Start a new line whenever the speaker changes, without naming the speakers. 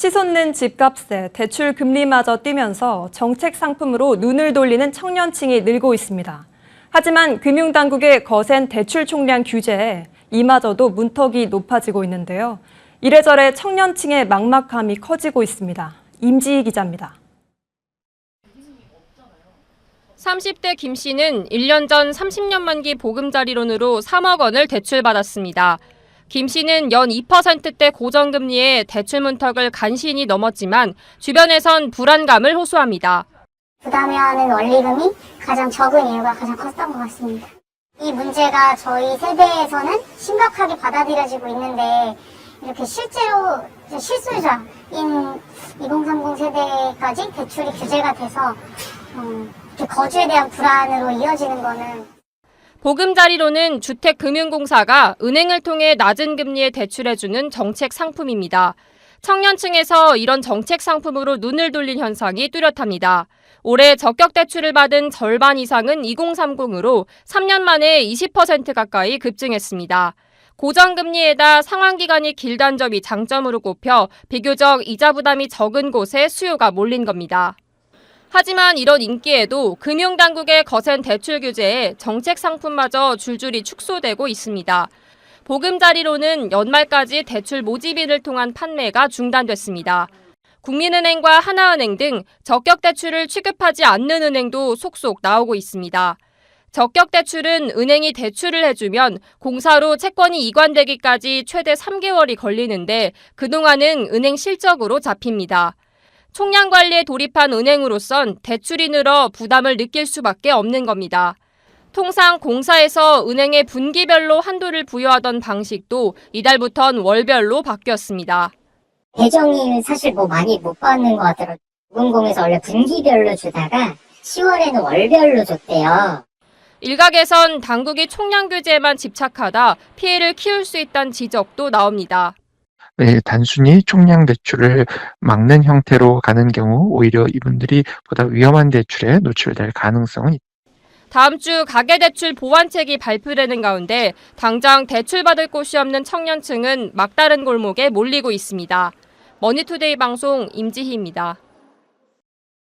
치솟는 집값에 대출 금리마저 뛰면서 정책 상품으로 눈을 돌리는 청년층이 늘고 있습니다. 하지만 금융당국의 거센 대출 총량 규제에 이마저도 문턱이 높아지고 있는데요. 이래저래 청년층의 막막함이 커지고 있습니다. 임지희 기자입니다.
30대 김 씨는 1년 전 30년 만기 보금자리론으로 3억 원을 대출받았습니다. 김 씨는 연 2%대 고정금리에 대출 문턱을 간신히 넘었지만 주변에선 불안감을 호소합니다.
부담해야 하는 원리금이 가장 적은 이유가 가장 컸던 것 같습니다. 이 문제가 저희 세대에서는 심각하게 받아들여지고 있는데 이렇게 실제로 실수요자인 2030 세대까지 대출이 규제가 돼서 거주에 대한 불안으로 이어지는 거는
보금자리론은 주택금융공사가 은행을 통해 낮은 금리에 대출해주는 정책 상품입니다. 청년층에서 이런 정책 상품으로 눈을 돌린 현상이 뚜렷합니다. 올해 적격 대출을 받은 절반 이상은 2030으로 3년 만에 20% 가까이 급증했습니다. 고정금리에다 상환기간이 길다는 점이 장점으로 꼽혀 비교적 이자 부담이 적은 곳에 수요가 몰린 겁니다. 하지만 이런 인기에도 금융당국의 거센 대출 규제에 정책 상품마저 줄줄이 축소되고 있습니다. 보금자리론은 연말까지 대출 모집인을 통한 판매가 중단됐습니다. 국민은행과 하나은행 등 적격 대출을 취급하지 않는 은행도 속속 나오고 있습니다. 적격 대출은 은행이 대출을 해주면 공사로 채권이 이관되기까지 최대 3개월이 걸리는데 그동안은 은행 실적으로 잡힙니다. 총량 관리에 돌입한 은행으로선 대출이 늘어 부담을 느낄 수밖에 없는 겁니다. 통상 공사에서 은행에 분기별로 한도를 부여하던 방식도 이달부턴 월별로 바뀌었습니다.
배정이 사실 많이 못 받는 것 같더라고요. 은공에서 원래 분기별로 주다가 10월에는 월별로 줬대요.
일각에선 당국이 총량 규제에만 집착하다 피해를 키울 수 있다는 지적도 나옵니다.
네, 단순히 총량 대출을 막는 형태로 가는 경우 오히려 이분들이 보다 위험한 대출에 노출될 가능성은 있다.
다음 주 가계대출 보완책이 발표되는 가운데 당장 대출받을 곳이 없는 청년층은 막다른 골목에 몰리고 있습니다. 머니투데이 방송 임지희입니다.